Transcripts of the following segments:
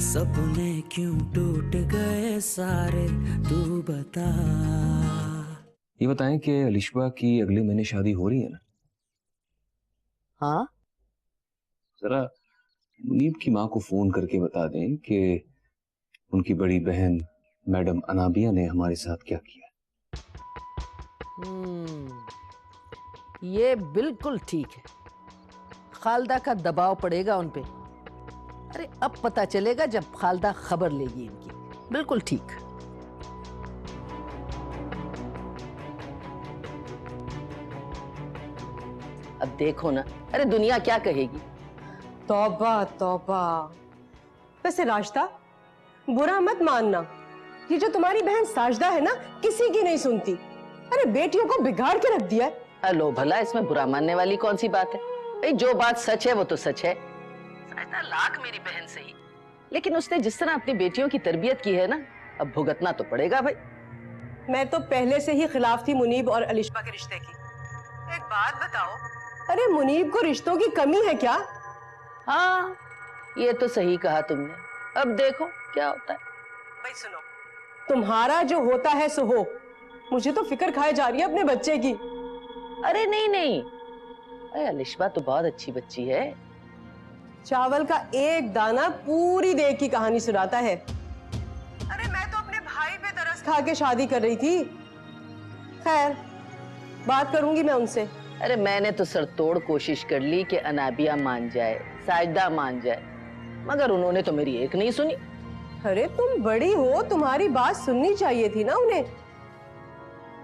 सपने क्यों टूट गए सारे, तू बता। ये बताएं कि अलिशबा की अगले महीने शादी हो रही है ना? हाँ, जरा मुनीब की माँ को फोन करके बता दें कि उनकी बड़ी बहन मैडम अनाबिया ने हमारे साथ क्या किया। ये बिल्कुल ठीक है। खालदा का दबाव पड़ेगा उन पे। अरे अब पता चलेगा जब खालदा खबर लेगी इनकी। बिल्कुल ठीक। अब देखो ना, अरे दुनिया क्या कहेगी। तौबा तौबा। वैसे राश्ता, बुरा मत मानना, ये जो तुम्हारी बहन साजदा है ना, किसी की नहीं सुनती। अरे बेटियों को बिगाड़ के रख दिया है। हेलो भला, इसमें बुरा मानने वाली कौन सी बात है? भाई जो बात सच है वो तो सच है। साजदा लाख मेरी बहन सही, लेकिन उसने जिस तरह अपनी बेटियों की तरबियत की है ना, अब भुगतना तो पड़ेगा भाई। मैं तो पहले से ही खिलाफ थी मुनीब और अलिशबा के रिश्ते की। एक बात बताओ, अरे मुनीब को रिश्तों की कमी है क्या? हाँ, ये तो सही कहा तुमने। अब देखो क्या होता है। भाई सुनो, तुम्हारा जो होता है सो हो। मुझे तो फिक्र खाए जा रही है अपने बच्चे की। अरे नहीं नहीं, अरे अलिशबा तो बहुत अच्छी बच्ची है। चावल का एक दाना पूरी देग की कहानी सुनाता है। अरे मैं तो अपने भाई पे तरस खा के शादी कर रही थी। खैर, बात करूंगी मैं उनसे। अरे मैंने तो सरतोड़ कोशिश कर ली कि अनाबिया मान जाए, साजदा मान जाए, मगर उन्होंने तो मेरी एक नहीं सुनी। अरे तुम बड़ी हो, तुम्हारी बात सुननी चाहिए थी ना उन्हें।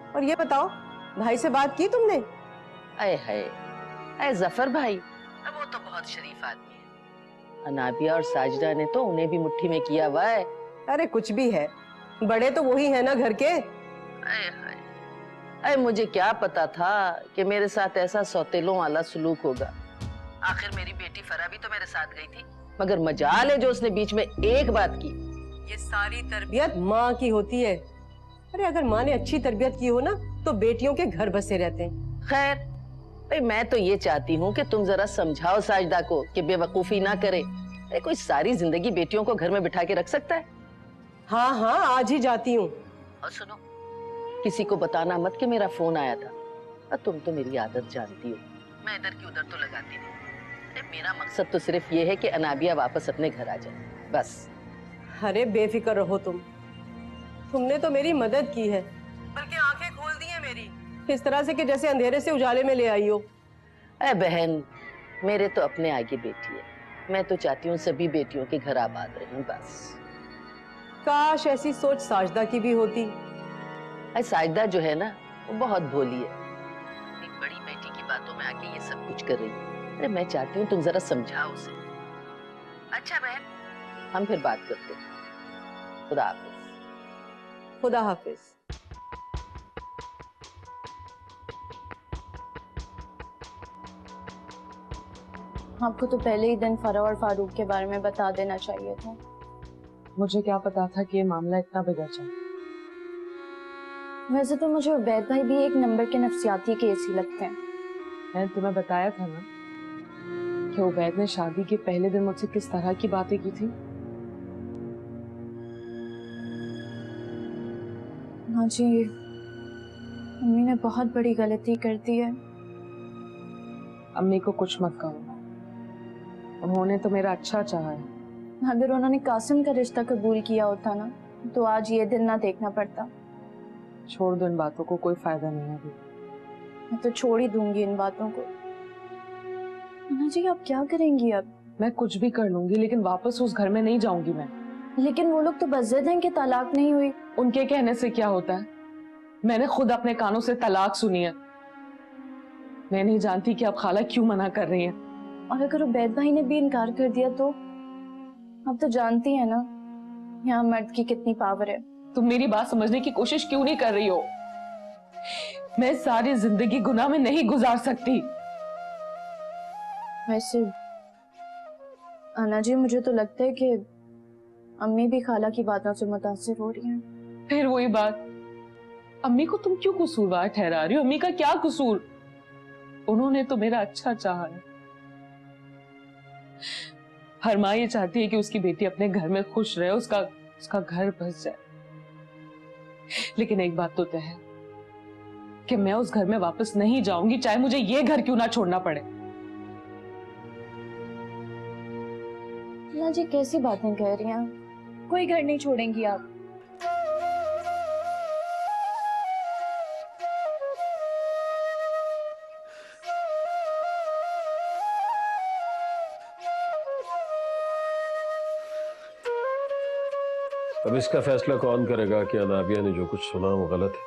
और ये बताओ, भाई से बात की तुमने? अय है, अय जफर भाई, अब वो तो बहुत शरीफ आदमी है। अनाबिया और साजदा ने तो उन्हें भी मुट्ठी में किया हुआ है। अरे कुछ भी है, बड़े तो वही है ना घर के। अय है, अय मुझे क्या पता था कि मेरे साथ ऐसा सौतेलों वाला सलूक होगा। आखिर मेरी बेटी फरा भी तो मेरे साथ गई थी, मगर मजाल है जो उसने बीच में एक बात की। ये सारी तरबियत माँ की होती है। अरे अगर माँ ने अच्छी तरबियत की हो ना, तो बेटियों के घर बसे रहते हैं। खैर भाई, मैं तो ये चाहती हूँ कि तुम जरा समझाओ साजदा को कि बेवकूफी ना करे। कोई सारी जिंदगी बेटियों को घर में बिठा के रख सकता है? हाँ हाँ, आज ही जाती हूँ। और सुनो, किसी को बताना मत कि मेरा फोन आया था। और तुम तो मेरी आदत जानती हो, मैं इधर की उधर तो लगाती नहीं। अरे मेरा मकसद तो सिर्फ ये है कि अनाबिया वापस अपने घर आ जाए, बस। अरे बेफिक्र रहो तुमने तो मेरी मदद की है, बल्कि आंखें खोल दी है मेरी, इस तरह से कि जैसे अंधेरे से उजाले में ले आई हो। अरे बहन, मेरे तो अपने आगे बेटी है, मैं तो चाहती हूँ सभी बेटियों के घर आबाद रहें, बस। काश ऐसी सोच साजदा की भी होती। अरे साजदा जो है ना, वो बहुत भोली है। एक बड़ी बेटी की बातों में आके ये सब कुछ कर रही है। अरे मैं चाहती हूँ तुम जरा समझाओ उसे। अच्छा बहन, हम फिर बात करते हैं। खुदा हाफिज। खुदा हाफिज। आपको तो पहले ही दिन फरा और फारूक के बारे में बता देना चाहिए था। मुझे क्या पता था कि ये मामला इतना बिगड़ जाए। वैसे तो मुझे उबैद भाई भी एक नंबर के नफसियाती केस ही लगते हैं। मैंने तुम्हें बताया था ना कि उबैद ने शादी के पहले दिन मुझसे किस तरह की बातें की थी। हाँ जी, अम्मी ने बहुत बड़ी गलती कर दी है। अम्मी को कुछ मत कहो, उन्होंने तो मेरा अच्छा चाहा है। अगर उन्होंने कासिम का रिश्ता कबूल किया होता ना, तो आज ये दिन ना देखना पड़ता। छोड़ दो इन बातों को, कोई फायदा नहीं है अभी। मैं तो छोड़ ही दूंगी इन बातों को। अन्ना जी, आप क्या करेंगी अब? मैं कुछ भी कर लूंगी, लेकिन वापस उस घर में नहीं जाऊंगी मैं। लेकिन वो लोग तो बज़्ज़िद हैं कि तलाक नहीं हुई। उनके कहने से क्या होता है? मैंने खुद अपने कानों से तलाक सुनी है। मैं नहीं जानती कि अब खाला क्यों मना कर रही हैं। और अगर उबैद भाई ने भी इनकार कर दिया तो? आप तो जानती हैं ना यहाँ मर्द की कितनी पावर है। तुम मेरी बात समझने की कोशिश क्यों नहीं कर रही हो? मैं सारी जिंदगी गुनाह में नहीं गुजार सकती। वैसे अन्ना जी, मुझे तो लगता है कि अम्मी भी खाला की बातों से मुतासिर हो रही हैं। फिर वही बात, अम्मी को तुम क्यों कसूरवार ठहरा रही हो? अम्मी का क्या कसूर? उन्होंने तो मेरा अच्छा चाहा है। हर माँ ये चाहती है कि उसकी बेटी अपने घर में खुश रहे, उसका घर बस जाए। लेकिन एक बात तो तय है कि मैं उस घर में वापस नहीं जाऊंगी, चाहे मुझे ये घर क्यों ना छोड़ना पड़े। ना जी, कैसी बातें कह रही हैं? कोई घर नहीं छोड़ेंगी आप? अब इसका फैसला कौन करेगा कि अनाबिया ने जो कुछ सुना वो गलत है?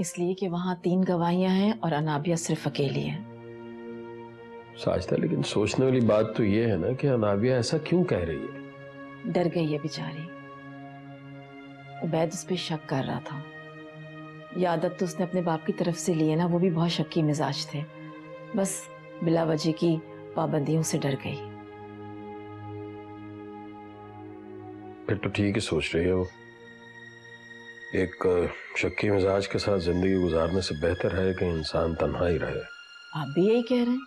इसलिए कि वहां 3 गवाहियां हैं और अनाबिया सिर्फ अकेली है। साजिदा, लेकिन सोचने वाली बात तो ये है ना कि अनाबिया ऐसा क्यों कह रही है? डर गई है बेचारी। उबैद उस पर शक कर रहा था। ये आदत तो उसने अपने बाप की तरफ से ली है ना, वो भी बहुत शक्की मिजाज थे। बस बिला वजह की पाबंदियों से डर गई। फिर तो ठीक ही सोच रही है वो। एक शक्की मिजाज के साथ जिंदगी गुजारने से बेहतर है कि इंसान तन्हा ही रहे। आप भी यही कह रहे हैं?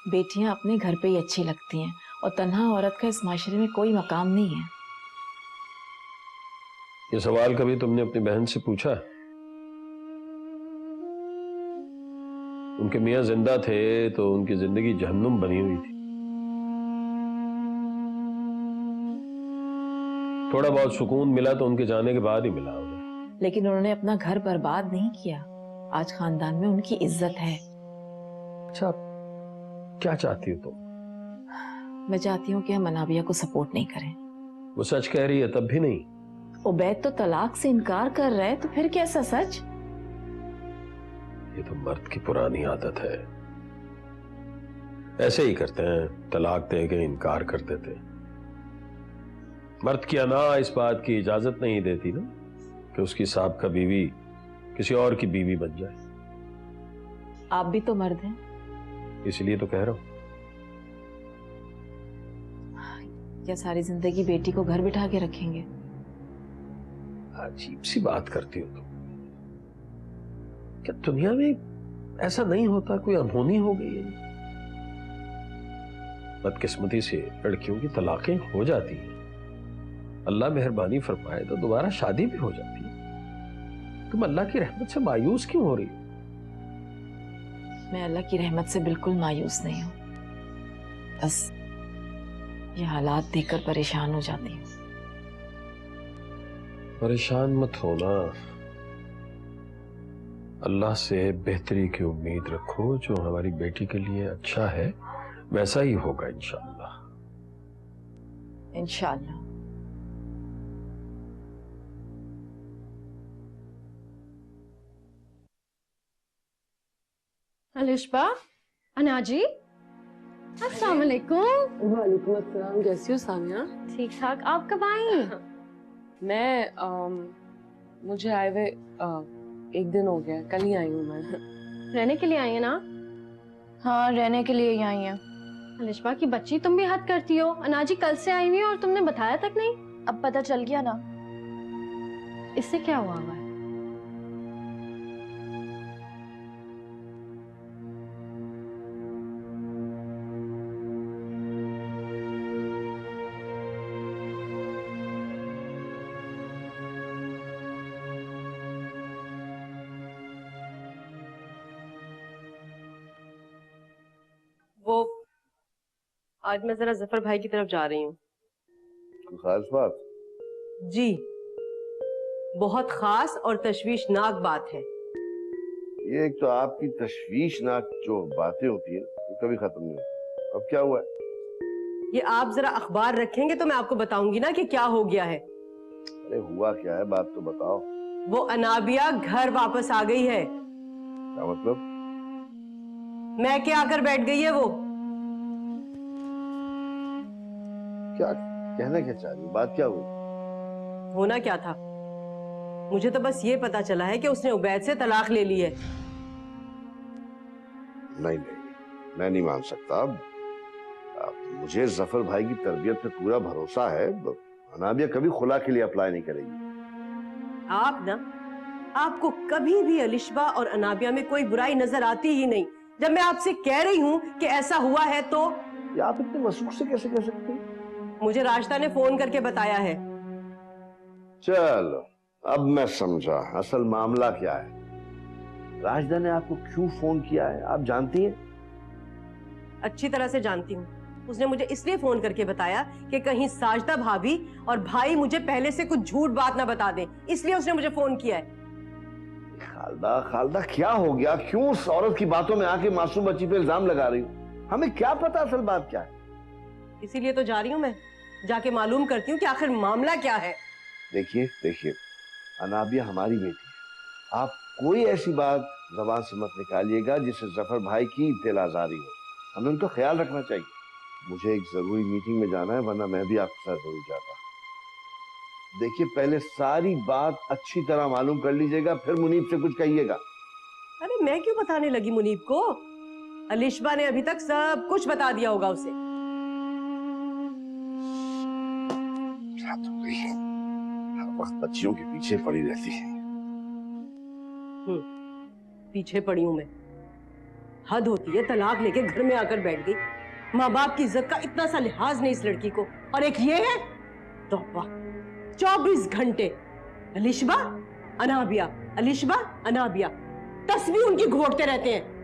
बेटियां अपने घर पे ही अच्छी लगती हैं और तन्हा औरत का इस माशरे में कोई मकाम नहीं है। ये सवाल कभी तुमने अपनी बहन से पूछा? उनके मियां जिंदा थे तो उनकी जिंदगी जहन्नुम बनी हुई थी। थोड़ा बहुत सुकून मिला तो उनके जाने के बाद ही मिला उन्हें। लेकिन उन्होंने अपना घर बर्बाद नहीं किया। आज खानदान में उनकी इज्जत है। अच्छा, क्या चाहती हो तुम? मैं चाहती हूँ कि हम अनाबिया को सपोर्ट नहीं करें। वो सच कह रही है तब भी नहीं। उबैद तो तलाक से इनकार कर रहा है, तो फिर कैसा सच? ये तो मर्द की पुरानी आदत है, ऐसे ही करते हैं, तलाक दे के इनकार कर देते। मर्द की अना इस बात की इजाजत नहीं देती ना कि उसकी साहब का बीवी किसी और की बीवी बन जाए। आप भी तो मर्द हैं। इसलिए तो कह रहा हूं। क्या सारी जिंदगी बेटी को घर बिठा के रखेंगे? अजीब सी बात करती हो तुम। क्या दुनिया में ऐसा नहीं होता, कोई अनहोनी हो गई है? बदकिस्मती से लड़कियों की तलाकें हो जाती हैं, अल्लाह मेहरबानी फरमाए तो दोबारा शादी भी हो जाती है। तुम अल्लाह की रहमत से मायूस क्यों हो रही हो? मैं अल्लाह की रहमत से बिल्कुल मायूस नहीं हूँ, बस ये हालात देखकर परेशान हो जाती हूँ। परेशान मत होना, अल्लाह से बेहतरी की उम्मीद रखो। जो हमारी बेटी के लिए अच्छा है वैसा ही होगा इंशाअल्लाह। इंशाअल्लाह। अलिशबा, अनाजी, अस्सलाम वालेकुम। वालेकुम अस्सलाम। कैसी हो सामिया? ठीक ठाक। आप कब आई? मैं मुझे आए हुए 1 दिन हो गया, कल ही आई हूँ मैं। रहने के लिए आई है ना? हाँ, रहने के लिए ही आई हैं। अलिशबा की बच्ची, तुम भी हद करती हो। अनाजी कल से आई हुई है और तुमने बताया तक नहीं। अब पता चल गया ना। इससे क्या हुआ है? वो आज मैं जरा जफर भाई की तरफ जा रही हूँ। खास बात? जी, बहुत खास और तशवीशनाक बात है। ये एक तो आपकी तशवीशनाक जो बातें होती है वो कभी खत्म नहीं होती। अब क्या हुआ है? ये आप जरा अखबार रखेंगे तो मैं आपको बताऊंगी ना कि क्या हो गया है। अरे हुआ क्या है, बात तो बताओ। वो अनाबिया घर वापस आ गई है। क्या मतलब? मैं क्या आकर बैठ गई है वो। क्या कहना क्या चाह रही हो? बात क्या हुई? होना क्या था, मुझे तो बस ये पता चला है कि उसने उबैद से तलाक ले ली है। नहीं, मैं नहीं मान सकता। अब मुझे जफर भाई की तरबियत पे पूरा भरोसा है। अनाबिया कभी खुला के लिए अप्लाई नहीं करेगी। आपको कभी भी अलिशबा और अनाबिया में कोई बुराई नजर आती ही नहीं। जब मैं आपसे कह रही हूँ कि ऐसा हुआ है तो आप इतने मसूख से कैसे कह सकते हैं? मुझे राशिदा ने फोन करके बताया है। चलो अब मैं समझा असल मामला क्या है। राशिदा ने आपको क्यों फोन किया है आप जानती हैं? अच्छी तरह से जानती हूँ। उसने मुझे इसलिए फोन करके बताया कि कहीं साजदा भाभी और भाई मुझे पहले से कुछ झूठ बात ना बता दें, इसलिए उसने मुझे फोन किया है। खालदा खालदा क्या हो गया? क्यों उस औरत की बातों में आके मासूम बच्ची पे इल्जाम लगा रही हो? हमें क्या पता असल बात क्या है? इसीलिए तो जा रही हूँ मैं, जाके मालूम करती हूँ कि आखिर मामला क्या है। देखिए देखिए, अनाबिया हमारी बेटी है। आप कोई ऐसी बात जबान से मत निकालिएगा जिससे जफर भाई की इत्तेलाजारी हो। हमें उनका ख्याल रखना चाहिए। मुझे एक जरूरी मीटिंग में जाना है, वरना मैं भी आपके साथ जरूर जाता। देखिए पहले सारी बात अच्छी तरह मालूम कर लीजिएगा, फिर मुनीब से कुछ कहिएगा। अरे मैं क्यों बताने लगी मुनीब को? अलिशबा ने अभी तक सब कुछ बता दिया होगा उसे। रात हो गई है, हर वक्त बच्चियों के पीछे पड़ी रहती है। पीछे पड़ी हूं मैं? हद होती है, तलाक लेके घर में आकर बैठ गई। माँ बाप की इज्जत का इतना सा लिहाज नहीं इस लड़की को, और एक ये है तौबा। 24 घंटे अलिशबा अनाबिया, अलिशबा अनाबिया, तस्वीर उनकी घोटते रहते हैं।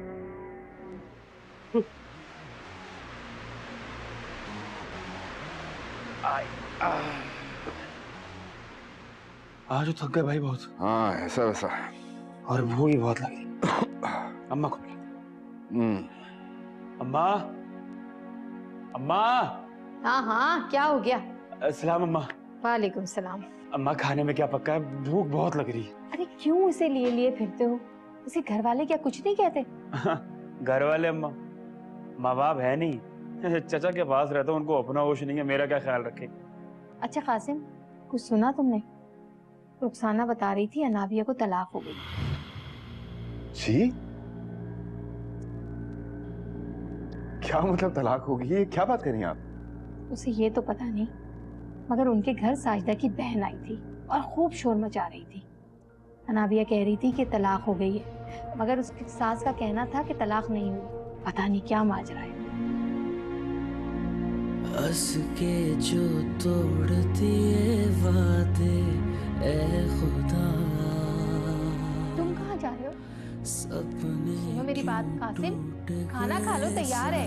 आज थक गए भाई बहुत। हाँ ऐसा वैसा, और भूख भी बहुत लगी। अम्मा को अम्मा, अम्मा। हाँ हाँ क्या हो गया? सलाम अम्मा। वालेकुम सलाम। अम्मा खाने में क्या पक्का है? भूख बहुत लग रही है। अरे क्यों उसे लिए लिए फिरते हो? उसे घर वाले क्या कुछ नहीं कहते? घर वाले अम्मा, माँ बाप है नहीं, चचा के पास रहता हूँ, उनको अपना होश नहीं है, मेरा क्या ख्याल रखे। अच्छा कासिम, कुछ सुना तुमने? रुखसाना बता रही थी अनाबिया को तलाक हो गई। जी? क्या मतलब तलाक होगी? ये क्या बात कर रही हैं आप? उसे ये तो पता नहीं, मगर उनके घर साजिदा की बहन आई थी और खूब शोर मचा रही थी। अनाबिया कह रही थी कि तलाक हो गई है, मगर उसकी सास का कहना था कि तलाक नहीं हुई। पता नहीं क्या माजरा है। हंस के जो तोड़ दिए वादे ए खुदा। तुम कहाँ जा रहे हो? सुनो मेरी बात कासिम, खाना खा लो, तैयार है।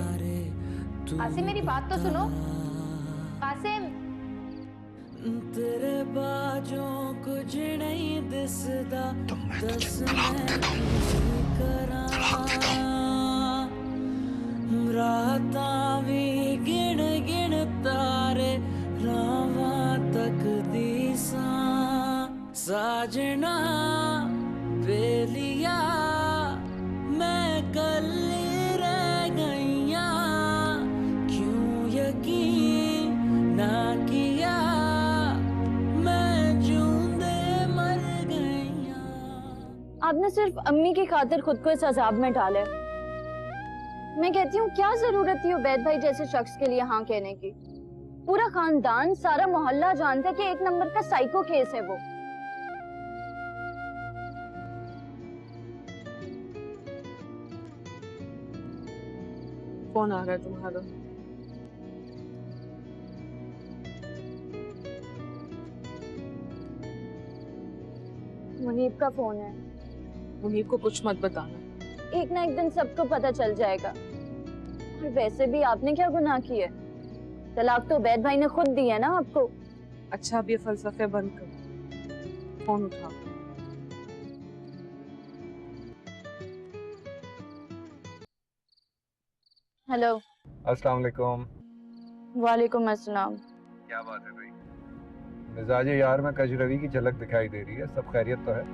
कासिम मेरी बात तो सुनो। कासिम, तेरे बाजों कुछ नहीं दिसदा, रातां भी गिन गिन तारे रावा तक दीसा साजना बेलिया मैं कल रह गईया क्यों यकीन ना किया मैं जूंदे मर गईया। आपने सिर्फ अम्मी की खातिर खुद को इस अजाब में डाले। मैं कहती हूँ क्या जरूरत थी उबैद भाई जैसे शख्स के लिए हाँ कहने की? पूरा खानदान सारा मोहल्ला जानता है कि एक नंबर का साइको केस है वो। फोन आ रहा है तुम्हारा। मुनीब का फोन है। मुनीब को कुछ मत बताना। एक ना एक दिन सबको पता चल जाएगा। और वैसे भी आपने क्या गुनाह किया? तलाक तो उबैद भाई ने खुद दी है ना आपको। अच्छा अब ये फलसफे बंद कर, फोन उठा। हेलो। अस्सलाम वालेकुम। वालेकुम अस्सलाम। क्या बात है भाई? मिजाज यार में कजरवी की झलक दिखाई दे रही है। सब खैरियत तो है?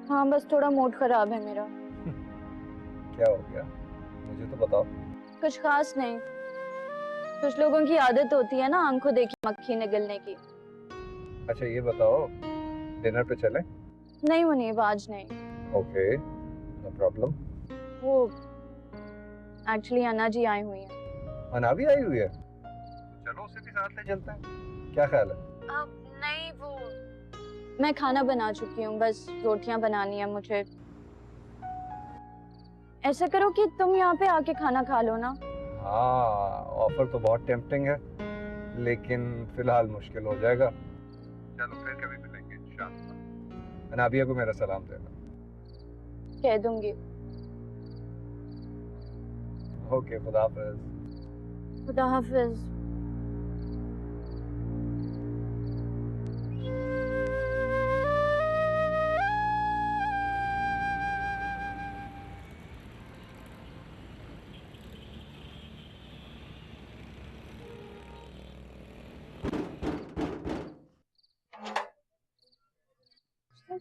हाँ बस थोड़ा मूड खराब है मेरा। क्या हो गया? मुझे तो बताओ। कुछ खास नहीं। कुछ लोगों की आदत होती है ना आंखों देखी मक्खी निगलने की। अच्छा ये बताओ, डिनर पे चले? नहीं मुनीब आज नहीं। Okay no problem. वो एक्चुअली अन्ना जी आई हुई हैं। अन्ना भी आई हुई है? तो चलो उसे भी साथ ले चलते हैं, क्या ख्याल है? नहीं वो मैं खाना बना चुकी हूँ, बस रोटियां बनानी है मुझे। ऐसा करो कि तुम यहाँ पे आके खाना खा लो ना। हाँ, ऑफर तो बहुत टेम्पटिंग है, लेकिन फिलहाल मुश्किल हो जाएगा। चलो फिर कभी मिलेंगे इंशाअल्लाह। अनाबिया को मेरा सलाम देना। कह दूंगी। ओके, खुदा हाफिज। खुदा हाफिज।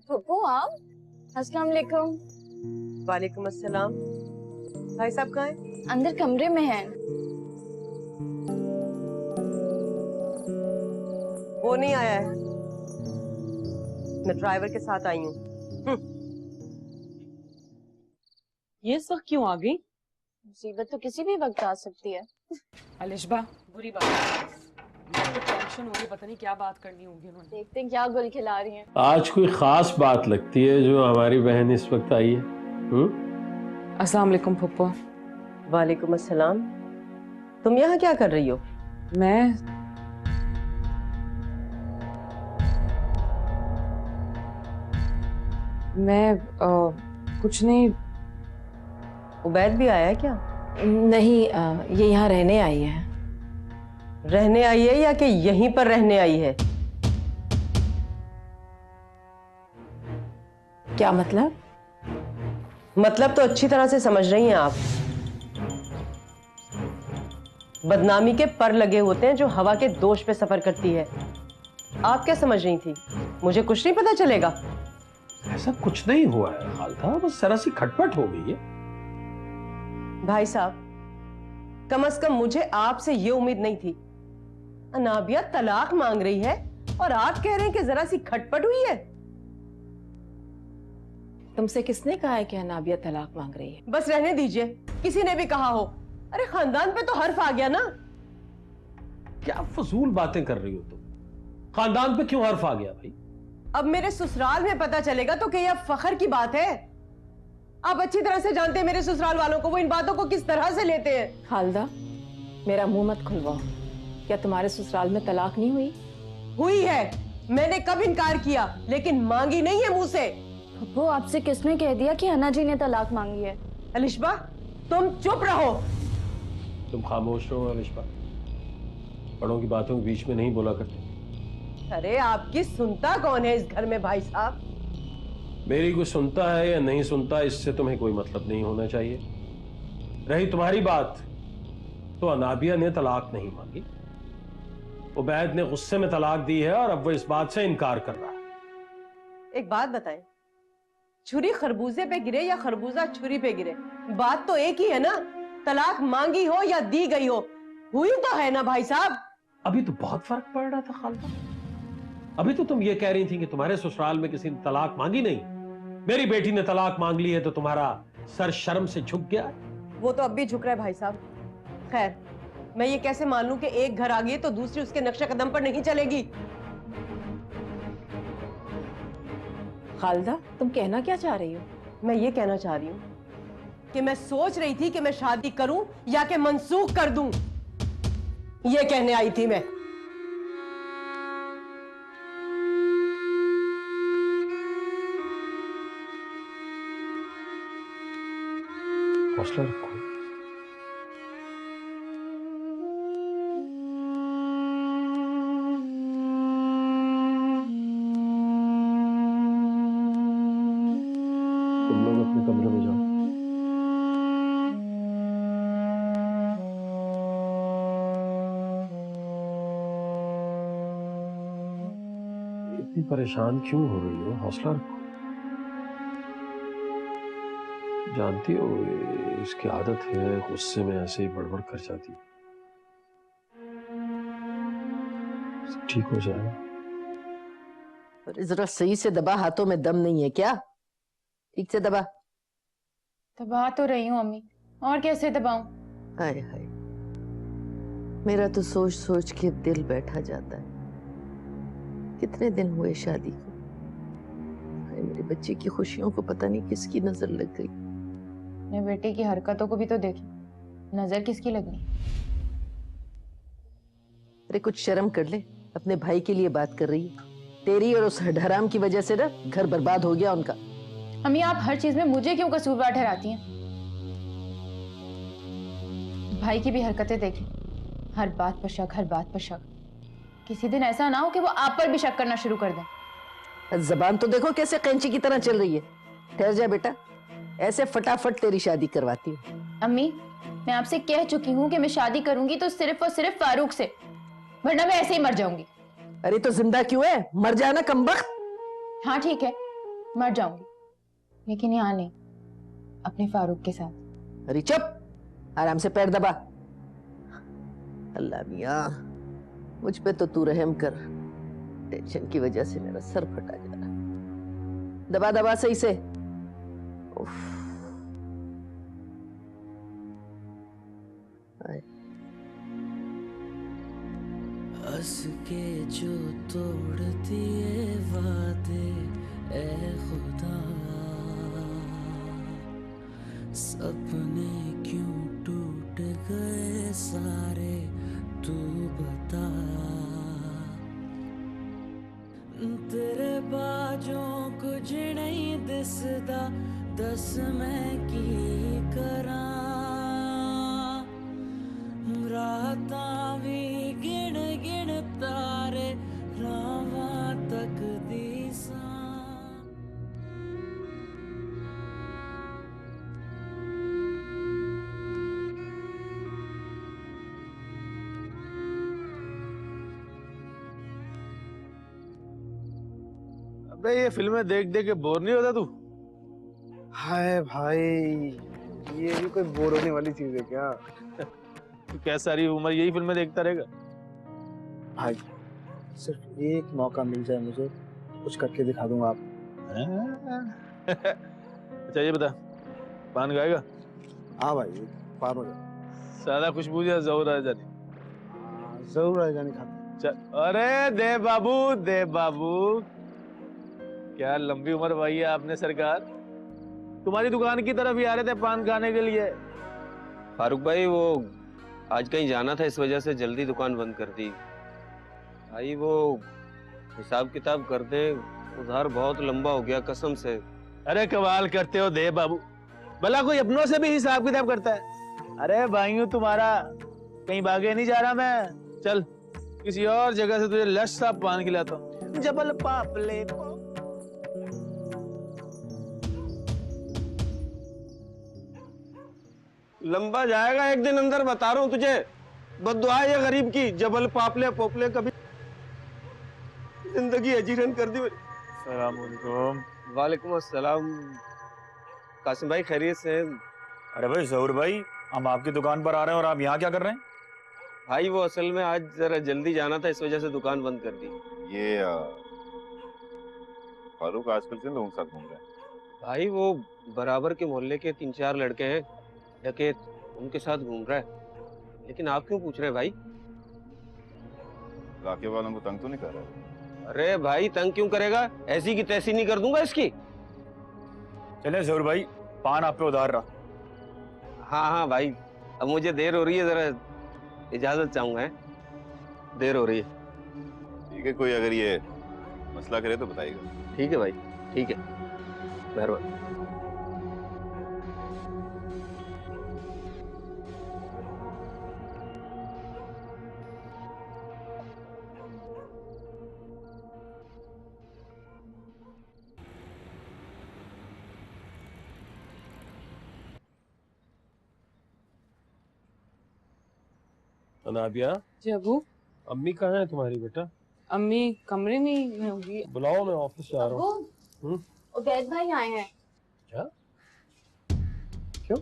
फुप्पू आप? अस्सलाम वालेकुम। वालेकुम अस्सलाम। भाई साहब कहाँ हैं? अंदर कमरे में हैं। वो नहीं आया है, मैं ड्राइवर के साथ आई हूँ। ये इस वक्त क्यों आ गई? मुसीबत तो किसी भी वक्त आ सकती है। अलिशबा, बुरी बात है। मुझे टेंशन हो रही, पता नहीं क्या बात करनी होगी उन्होंने। देखते हैं क्या गुल खिला रही हैं। आज कोई खास बात लगती है जो हमारी बहन इस वक्त आई है। अस्सलाम वालेकुम फुप्पो। वालेकुम अस्सलाम। तुम यहाँ क्या कर रही हो? मैं कुछ नहीं। उबैद भी आया है क्या? नहीं, ये यहाँ रहने आई है। रहने आई है या कि यहीं पर रहने आई है? क्या मतलब? मतलब तो अच्छी तरह से समझ रही हैं आप। बदनामी के पर लगे होते हैं जो हवा के दोष पे सफर करती है। आप क्या समझ रही थी? मुझे कुछ नहीं पता चलेगा? ऐसा कुछ नहीं हुआ है खालदा, बस जरा सी खटपट हो गई है। भाई साहब, कम से कम मुझे आपसे ये उम्मीद नहीं थी। अनाबिया तलाक मांग रही है और आप कह रहे हैं कि जरा सी खटपट हुई है। तुमसे किसने कहा है कि अनाबिया तलाक मांग रही है? बस रहने दीजिए, किसी ने भी कहा हो। अरे खानदान पे तो हर्फ आ गया ना। क्या फजूल बातें कर रही हो तुम? खानदान पे क्यों हर्फ आ गया भाई? अब मेरे ससुराल में पता चलेगा तो क्या फखर की बात है? आप अच्छी तरह से जानते हैं मेरे ससुराल वालों को, वो इन बातों को किस तरह से लेते हैं। खालदा, मेरा मुंह मत खुलवाओ। क्या तुम्हारे ससुराल में तलाक नहीं हुई? हुई है, मैंने कब इनकार किया, लेकिन मांगी नहीं है मुंह से। वो आपसे किसने कह दिया कि अन्ना जी ने तलाक मांगी है? अलिशबा, तुम चुप रहो। तुम खामोश रहो अलिशबा, बड़ों की बातों के बीच में नहीं बोला करते। अरे आपकी सुनता कौन है इस घर में भाई साहब? मेरी कोई सुनता है या नहीं सुनता, इससे तुम्हें कोई मतलब नहीं होना चाहिए। रही तुम्हारी बात, तो अनाबिया ने तलाक नहीं मांगी, उबैद ने गुस्से में तलाक दी है और अब वो इस बात से इनकार कर रहा है। एक बात बताएं, छुरी खरबूजे पे गिरे या खरबूजा छुरी पे गिरे, बात तो एक ही है ना। तलाक मांगी हो या दी गई हो, हुई तो है ना भाई साहब। अभी तो बहुत फर्क पड़ रहा था खालदा। अभी तो तुम ये कह रही थी कि तुम्हारे ससुराल में किसी ने तलाक मांगी नहीं, मेरी बेटी ने तलाक मांग ली है तो तुम्हारा सर शर्म से झुक गया। वो तो अब भी झुक रहा है भाई साहब। खैर, मैं ये कैसे मान लूं कि एक घर आ गई तो दूसरी उसके नक्शे कदम पर नहीं चलेगी? खालदा, तुम कहना क्या चाह रही हो? मैं ये कहना चाह रही हूँ कि मैं सोच रही थी कि मैं शादी करूं या कि मनसूख कर दूं। ये कहने आई थी मैं। हौसला रखो। तुम लोग अपने कमरे में जाओ। इतनी परेशान क्यों हो रही हो? हौसला रखो। जानती हो इसकी आदत है, गुस्से में ऐसे ही बड़बड़ कर जाती है। ठीक हो जाएगा। अरे जरा सही से दबा, हाथों में दम नहीं है क्या? ठीक से दबा। दबा तो रही हूँ अम्मी, और कैसे दबाऊं? हाय हाय, मेरा तो सोच सोच के दिल बैठा जाता है। कितने दिन हुए शादी को, हाय मेरे बच्चे की खुशियों को पता नहीं किसकी नजर लग गई। अपने बेटे की हरकतों को भी तो देखी, नजर किसकी लगनी। अरे कुछ शर्म कर ले, अपने भाई के लिए बात कर रही है। तेरी और उस हराम की वजह से ना घर बर्बाद हो गया उनका। अम्मी आप हर चीज में मुझे क्यों कसूरवार ठहराती हैं? भाई की भी हरकतें देखी, हर बात पर शक, हर बात पर शक। किसी दिन ऐसा ना हो कि वो आप पर भी शक करना शुरू कर दें। जबान तो देखो कैसे कैंची की तरह चल रही है। ठहर जा बेटा, ऐसे फटाफट तेरी शादी करवाती हूँ। अम्मी मैं आपसे कह चुकी हूँ कि मैं शादी करूंगी तो सिर्फ और सिर्फ फारूक से, वरना मैं ऐसे ही मर जाऊंगी। अरे तो जिंदा क्यों है, मर जाना कमबख्त। हाँ ठीक है, मर जाऊंगी, लेकिन यहाँ नहीं, अपने फारूक के साथ। अरे चुप, आराम से पैर दबा। अल्लाह मियां, मुझ पे तो तू रहम कर, टेंशन की वजह से मेरा सर फटा जा रहा। दबा दबा सही से। उफ। हंस के जो तोड़ दिए वादे ए खुदा, सपने क्यों टूट गए सारे तू बता। तेरे बाजों कुछ नहीं दिसदा, दस मैं की करा। रातां भी गिन गिन तारे रावा तक दिसा। अबे ये फिल्में देख देख के बोर नहीं होता तू? हाय भाई, ये भी कोई बोर होने वाली चीज है क्या? तू क्या सारी उम्र यही फिल्में देखता रहेगा? भाई सिर्फ एक मौका मिल जाए मुझे, कुछ करके दिखा दूंगा आप। अच्छा ये बता, पान खाएगा? हाँ भाई, पार हो जाए। सादा खुशबू या जहर आ जाती? जरूर आ जाने खाते। चल, अरे दे बाबू, दे बाबू। क्या लंबी उम्र भाई है आपने सरकार। तुम्हारी दुकान की तरफ ही आ रहे थे पान खाने के लिए। फारूक भाई वो आज कहीं जाना था, इस वजह से जल्दी दुकान बंद कर दी। भाई वो हिसाब किताब कर दे, उधार बहुत लंबा हो गया कसम से। अरे कमाल करते हो दे बाबू, भला कोई अपनों से भी हिसाब किताब करता है? अरे भाइयों तुम्हारा कहीं भागे नहीं जा रहा मैं। चल किसी और जगह से तुझे लश सा पान खिलाता हूँ। जबल पापले लंबा जाएगा एक दिन अंदर, बता रहा हूँ तुझे। बद्दुआ है गरीब की, जबल पापले पोपले कभी जिंदगी अजीरन कर दी मेरी। सलाम अलैकुम। वालेकुम अस्सलाम। कासिम भाई खैरियत से? अरे भाई जहूर भाई, हम आपकी दुकान पर आ रहे हैं और आप यहाँ क्या कर रहे हैं? भाई वो असल में आज जरा जल्दी जाना था, इस वजह से दुकान बंद कर दी। ये फारूक आजकल किन लोगों के साथ घूम रहे हैं? भाई वो बराबर के मोहल्ले के 3-4 लड़के हैं, डकैत, उनके साथ घूम रहा है। लेकिन आप क्यों पूछ रहे हैं भाई? इलाके वालों को तंग तो नहीं कर रहे? अरे भाई तंग क्यों करेगा, ऐसी की तैसी नहीं कर दूंगा इसकी। चले जहूर भाई, पान आप पे उधार रहा। हाँ हाँ भाई, अब मुझे देर हो रही है, जरा इजाजत चाहूंगा। देर हो रही है। ठीक है, कोई अगर ये मसला करे तो बताइएगा। ठीक है भाई, ठीक है, मेहरबानी। अनाबिया जी अबू। अम्मी कहाँ है तुम्हारी बेटा? अम्मी कमरे में ही होगी। बुलाओ, मैं ऑफिस जा रहा हूँ। उबैद भाई आए हैं। क्या? क्यों?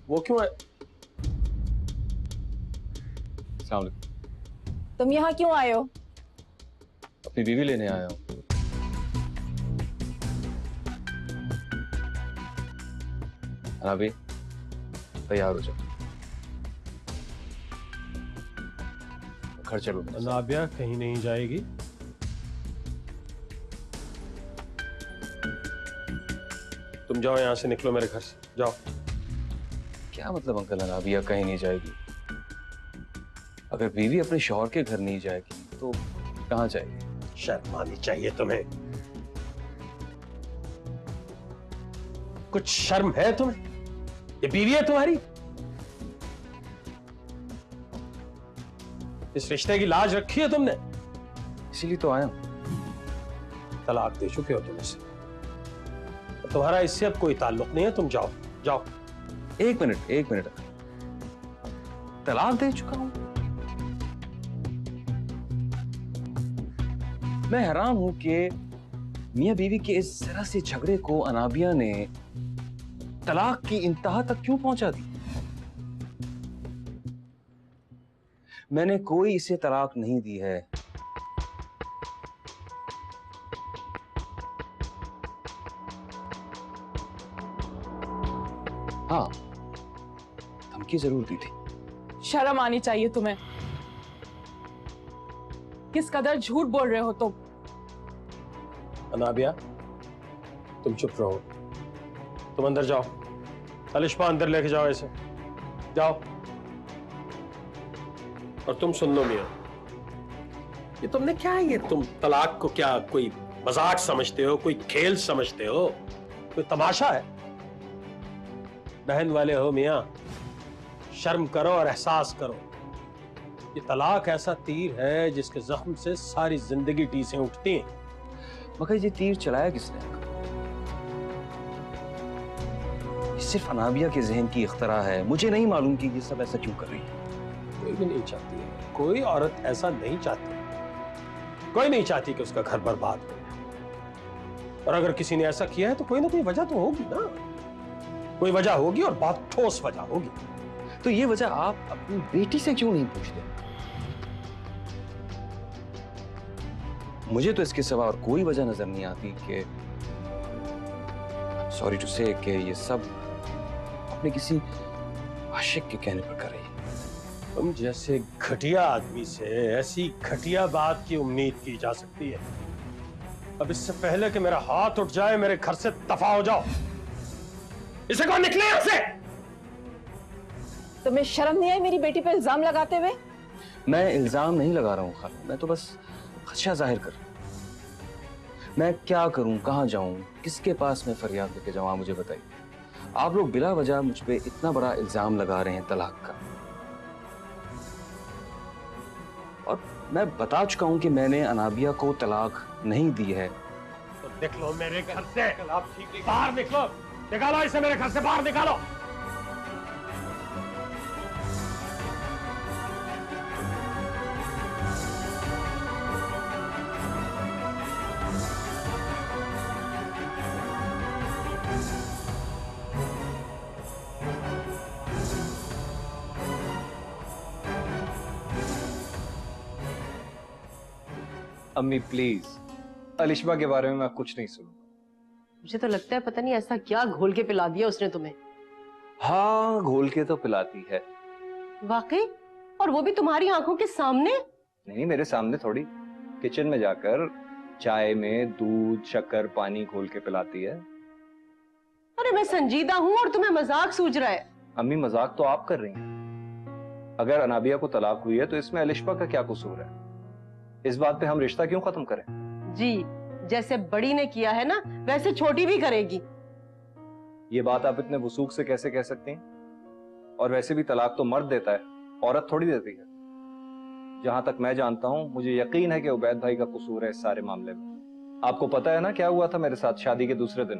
वो क्यों आए? अस्सलाम वालेकुम। तुम यहाँ क्यों आए हो? अपनी बीवी लेने आया हूँ। अनाबी तैयार हो जाओ, घर चलो। अनाबिया कहीं नहीं जाएगी। तुम तुम जाओ यहाँ से, निकलो मेरे घर से, जाओ। क्या मतलब अंकल, अनाबिया कहीं नहीं जाएगी? अगर बीवी अपने शौहर के घर नहीं जाएगी तो कहाँ जाएगी? शर्म आनी चाहिए तुम्हें। कुछ शर्म है तुम्हें? ये बीवी है तुम्हारी? इस रिश्ते की लाज रखी है तुमने? इसीलिए तो आया हूं। तलाक दे चुके हो तुम इसे, तुम्हारा इससे अब कोई ताल्लुक नहीं है। तुम जाओ, जाओ। एक मिनट, तलाक दे चुका हूं? मैं हैरान हूं कि मियां बीवी के इस जरा से झगड़े को अनाबिया ने तलाक की इंतहा तक क्यों पहुंचा दी? मैंने कोई इसे तलाक नहीं दी है। हाँ, धमकी जरूर दी थी। शर्म आनी चाहिए तुम्हें। किस कदर झूठ बोल रहे हो तुम। अनाबिया, तुम चुप रहो, तुम अंदर जाओ। अलिशबा अंदर लेके जाओ इसे, जाओ। और तुम सुन लो मियां, ये तुमने क्या है, ये तुम तलाक को क्या कोई मजाक समझते हो, कोई खेल समझते हो, कोई तमाशा है? बहन वाले हो मियां, शर्म करो और एहसास करो। ये तलाक ऐसा तीर है जिसके जख्म से सारी जिंदगी टीसें उठती हैं। मगर ये तीर चलाया किसने? ये सिर्फ अनाबिया के जहन की इख्तरा है। मुझे नहीं मालूम कि ये सब ऐसा क्यों कर रही है। कोई भी नहीं चाहती है, कोई औरत ऐसा नहीं चाहती। कोई नहीं चाहती कि उसका घर बर्बाद हो। और अगर किसी ने ऐसा किया है तो कोई ना कोई वजह तो होगी ना, कोई वजह होगी और बहुत ठोस वजह होगी। तो ये वजह आप अपनी बेटी से क्यों नहीं पूछते? मुझे तो इसके सिवा और कोई वजह नजर नहीं आती कि सॉरी टू से कि ये सब अपने किसी आशिक के कहने पर कर रही है। तुम जैसे घटिया आदमी से ऐसी घटिया बात की उम्मीद की जा सकती है? अब इससे पहले कि मेरा हाथ उठ जाए, मेरे घर से दफा हो जाओ। इसे कौन निकले यहां से? तुम्हें शर्म नहीं आई मेरी बेटी पे इल्जाम लगाते हुए? मैं इल्जाम नहीं लगा रहा हूं खाला, मैं तो बस खदशा जाहिर कर। मैं क्या करूं, कहां जाऊं, किसके पास मैं फरियाद लेके जाऊं? मुझे बताइए। आप लोग बिला वजह मुझ पे इतना बड़ा इल्जाम लगा रहे हैं तलाक का, और मैं बता चुका हूं कि मैंने अनाबिया को तलाक नहीं दी है। तो निकलो मेरे घर से, बाहर निकलो, निकालो इसे मेरे घर से बाहर निकालो। अम्मी प्लीज, अलिशबा के बारे में मैं कुछ नहीं सुनूंगा। मुझे तो लगता है पता नहीं ऐसा क्या घोल के पिला दिया उसने तुम्हें। हाँ, घोल के तो पिलाती है। वाकई? और वो भी तुम्हारी आंखों के सामने? नहीं, मेरे सामने थोड़ी, किचन में जाकर चाय में दूध, शक्कर, पानी घोल के पिलाती है। अरे मैं संजीदा हूँ और तुम्हें मजाक सूझ रहा है। अम्मी, मजाक तो आप कर रही हैं। अगर अनाबिया को तलाक हुई है तो इसमें अलिशबा का क्या कसूर है? इस बात पे हम रिश्ता क्यों खत्म करें? जी, जैसे बड़ी ने किया है ना, वैसे छोटी भी करेगी। ये बात आप इतने वसूख से कैसे कह सकती हैं? और वैसे भी तलाक तो मर्द देता है, औरत थोड़ी देती है। जहां तक मैं जानता हूं, मुझे यकीन है कि उबैद भाई का कसूर है इस सारे मामले में। आपको पता है ना क्या हुआ था मेरे साथ शादी के दूसरे दिन?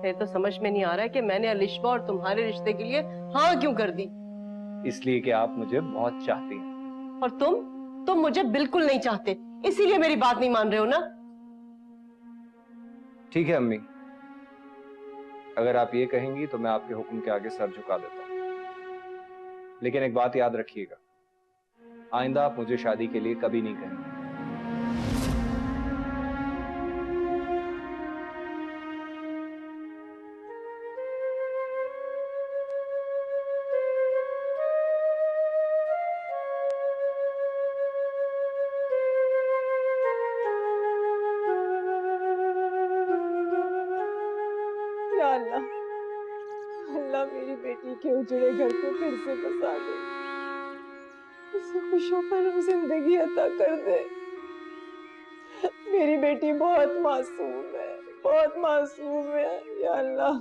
फिर तो समझ में नहीं आ रहा है कि मैंने अलिशबा और तुम्हारे रिश्ते के लिए हाँ क्यों कर दी। इसलिए कि आप मुझे बहुत चाहती हैं। और तुम मुझे बिल्कुल नहीं चाहते, इसीलिए मेरी बात नहीं मान रहे हो ना। ठीक है अम्मी, अगर आप ये कहेंगी तो मैं आपके हुक्म के आगे सर झुका देता हूं। लेकिन एक बात याद रखिएगा, आइंदा आप मुझे शादी के लिए कभी नहीं कहेंगे। मेरी बेटी के उजड़े घर को फिर से बसा दे, उसे खुशियों पर जिंदगी अता कर दे। मेरी बेटी बहुत मासूम है, बहुत मासूम है। या अल्लाह,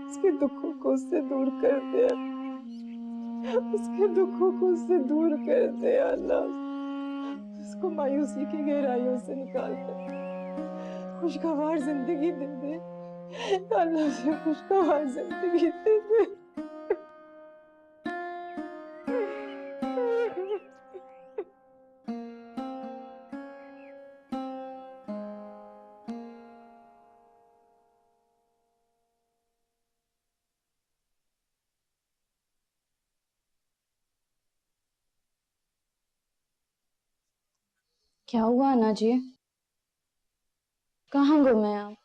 उसके दुखों को उससे दूर कर दे, उसके दुखों को उससे दूर कर दे। या अल्लाह, उसको मायूसी की गहराइयों से निकाल कर खुशगवार जिंदगी दे दे। या अल्लाह, उसे खुशगवार जिंदगी दे दे। क्या हुआ अन्ना जी? कहाँ गुमे आप?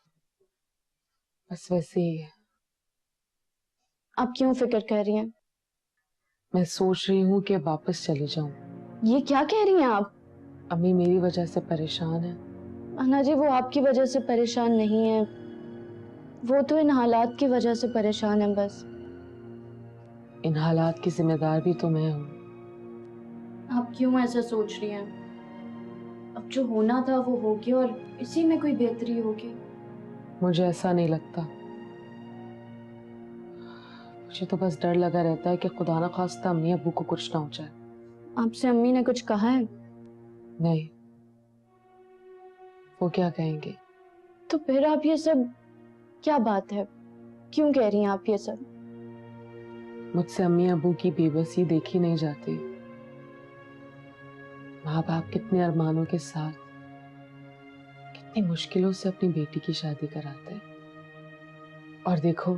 बस वैसे ही है। आप क्यों फिक्र कर रही हैं? मैं सोच रही हूँ कि वापस चले जाऊं। ये क्या कह रही हैं आप? अम्मी मेरी वजह से परेशान है। अन्ना जी, वो आपकी वजह से परेशान नहीं है, वो तो इन हालात की वजह से परेशान है बस। इन हालात की जिम्मेदार भी तो मैं हूँ। आप क्यों ऐसा सोच रही हैं? अब जो होना था वो हो गया और इसी में कोई बेहतरी होगी। मुझे ऐसा नहीं लगता। मुझे तो बस डर लगा रहता है कि खुदा ना खास्ता अम्मी अब्बू को कुछ ना हो जाए। आपसे अम्मी ने कुछ कहा है? नहीं, वो क्या कहेंगे? तो फिर आप ये सब क्या बात है? क्यों कह रही हैं आप ये सब? मुझसे अम्मी अब्बू की बेबसी देखी नहीं जाती। माँ बाप कितने अरमानों के साथ कितनी मुश्किलों से अपनी बेटी की शादी कराते हैं, और देखो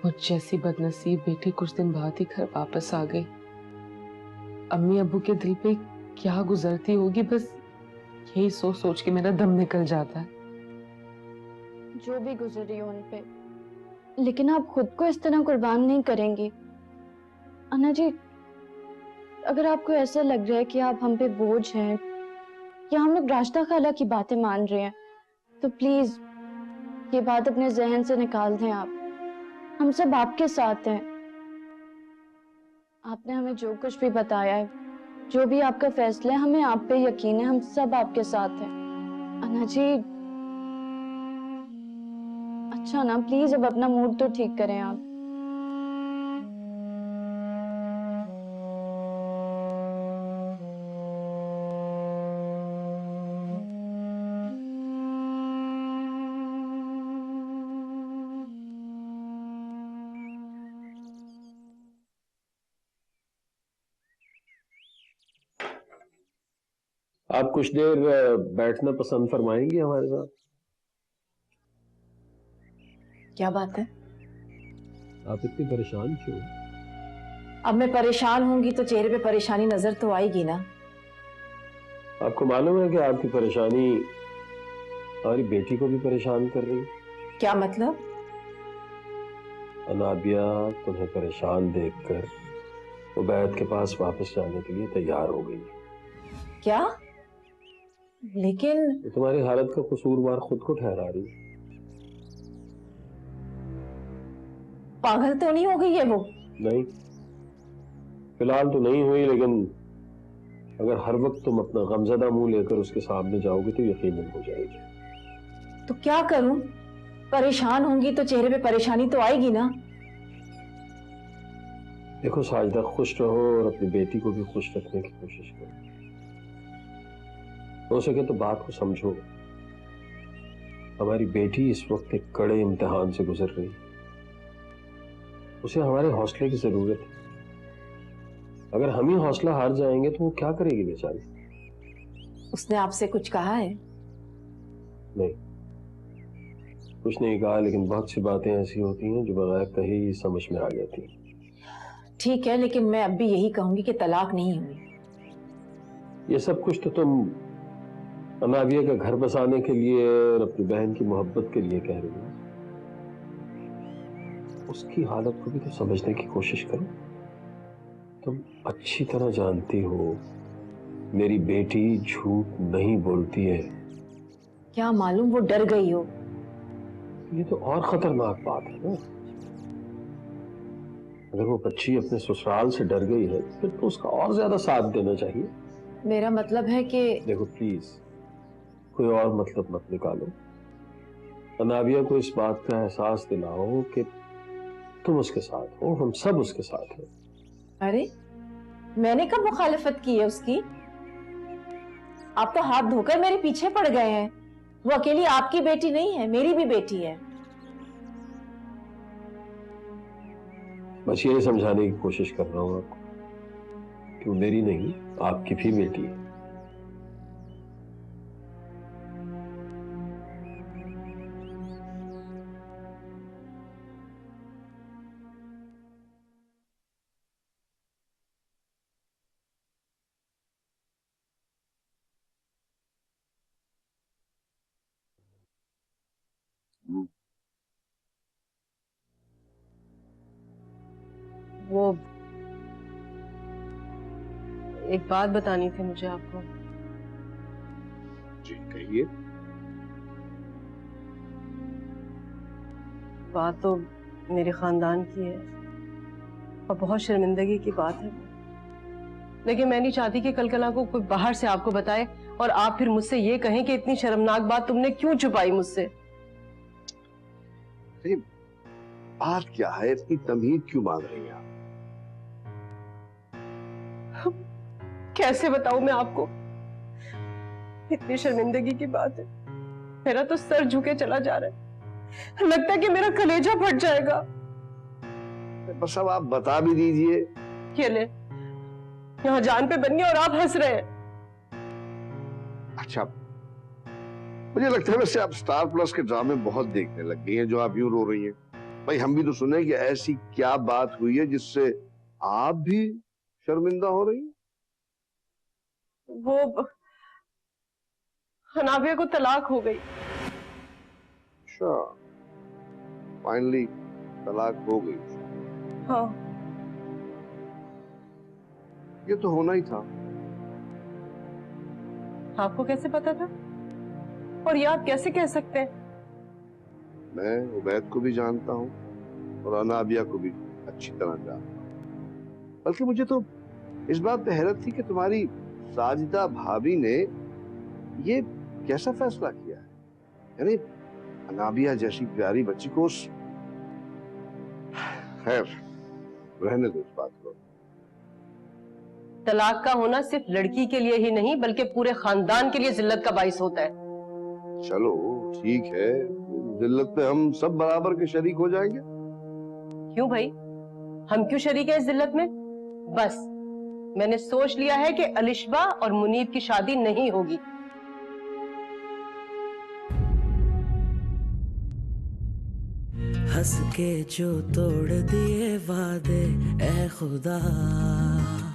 मुझ जैसी बदनसीब बेटी कुछ दिन बाद ही घर वापस आ गई। अम्मी अब्बू के दिल पे क्या गुजरती होगी, बस यही सोच सोच के मेरा दम निकल जाता है। जो भी गुजरी हो उन पे, लेकिन आप खुद को इस तरह कुर्बान नहीं करेंगी। अन्ना जी, अगर आपको ऐसा लग रहा है कि आप हम पे बोझ हैं या हम लोग राशिदा खाला की बातें मान रहे हैं, तो प्लीज ये बात अपने जहन से निकाल दें। आप, हम सब आपके साथ हैं। आपने हमें जो कुछ भी बताया है, जो भी आपका फैसला है, हमें आप पे यकीन है। हम सब आपके साथ हैं। अन्ना जी, अच्छा ना, प्लीज अब अपना मूड तो ठीक करें आप। आप कुछ देर बैठना पसंद फरमाएंगे हमारे साथ? क्या बात है? आप इतनी परेशान क्यों? अब मैं परेशान होंगी तो चेहरे पे परेशानी नजर तो आएगी ना। आपको मालूम है कि आपकी परेशानी हमारी बेटी को भी परेशान कर रही है? क्या मतलब? अनाबिया तुम्हें परेशान देखकर उबैद के पास वापस जाने के लिए तैयार हो गई। क्या? लेकिन तो तुम्हारी हालत का कसूरवार खुद को ठहरा रही है। पागल तो नहीं हो गई है वो? नहीं, फिलहाल तो नहीं हुई, लेकिन अगर हर वक्त तुम अपना गमजदा मुंह लेकर उसके सामने जाओगे तो यकीनन हो जाएगी। तो क्या करूं? परेशान होंगी तो चेहरे पे परेशानी तो आएगी ना। देखो साजिदा, खुश रहो और अपनी बेटी को भी खुश रखने की कोशिश करो। हो सके तो बात को समझो। हमारी बेटी इस वक्त एक कड़े इम्तिहान से गुजर रही है। उसे हमारे हौसले की जरूरत है। अगर हम ही हौसला हार जाएंगे तो वो क्या करेगी बेचारी? उसने आपसे कुछ कहा है? नहीं, कुछ नहीं कहा, लेकिन बहुत सी बातें ऐसी होती हैं जो बगैर कहे ही समझ में आ जाती हैं। ठीक है, लेकिन मैं अब भी यही कहूंगी कि तलाक नहीं हुई। ये सब कुछ तो तुम अनाबिया का घर बसाने के लिए और अपनी बहन की मोहब्बत के लिए कह रही हो। उसकी हालत को भी तो समझने की कोशिश करो। तुम अच्छी तरह जानती हो मेरी बेटी झूठ नहीं बोलती है। क्या मालूम वो डर गई हो। ये तो और खतरनाक बात है ना। अगर वो बच्ची अपने ससुराल से डर गई है फिर तो उसका और ज्यादा साथ देना चाहिए। मेरा मतलब है कि देखो प्लीज कोई और मतलब मत निकालो। अनाबिया को इस बात का एहसास दिलाओ कि तुम उसके साथ हो, हम सब उसके साथ हैं। अरे मैंने कब मुखालिफत की है उसकी? आप तो हाथ धोकर मेरे पीछे पड़ गए हैं। वो अकेली आपकी बेटी नहीं है, मेरी भी बेटी है। बस यही समझाने की कोशिश कर रहा हूं आपको कि वो मेरी नहीं आपकी भी बेटी है। वो एक बात बतानी थी मुझे आपको। जी कहिए। बात तो मेरे खानदान की है और बहुत शर्मिंदगी की बात है, लेकिन मैं नहीं चाहती कि कल कला को कोई बाहर से आपको बताए और आप फिर मुझसे ये कहें कि इतनी शर्मनाक बात तुमने क्यों छुपाई मुझसे। बात क्या है, इतनी तमीज क्यों मांग रही हैं आप? कैसे बताऊं मैं आपको, इतनी शर्मिंदगी की बात है। मेरा तो सर झुके चला जा रहा है, लगता है कि मेरा कलेजा फट जाएगा। बस अब आप बता भी दीजिए। ये ले, यहाँ जान पे बन गया और आप हंस रहे हैं। अच्छा, मुझे लगता है वैसे आप स्टार प्लस के ड्रामे बहुत देखने लग गई हैं जो आप यूं रो रही हैं। भाई हम भी तो सुने कि ऐसी क्या बात हुई है जिससे आप भी शर्मिंदा हो रही हैं? वो अनाबिया को तलाक हो गई। अच्छा, फाइनली तलाक हो गई। हाँ, ये तो होना ही था। आपको कैसे पता था? और ये आप कैसे कह सकते हैं? मैं उबैद को भी जानता हूँ और अनाबिया को भी अच्छी तरह जानता हूँ। बल्कि मुझे तो इस बात पे हैरत थी कि तुम्हारी साजिदा भाभी ने ये कैसा फैसला किया है, यानी अनाबिया जैसी प्यारी बच्ची को उस... खैर रहने दो इस बात को। तलाक का होना सिर्फ लड़की के लिए ही नहीं बल्कि पूरे खानदान के लिए जिल्लत का बाइस होता है। चलो ठीक है, जिल्लत पे हम सब बराबर के शरीक हो जाएंगे। क्यों भाई, हम क्यों शरीक है इस जिल्लत में? बस मैंने सोच लिया है कि अलिशबा और मुनीब की शादी नहीं होगी। हंस के जो तोड़ दिए वादे, ए खुदा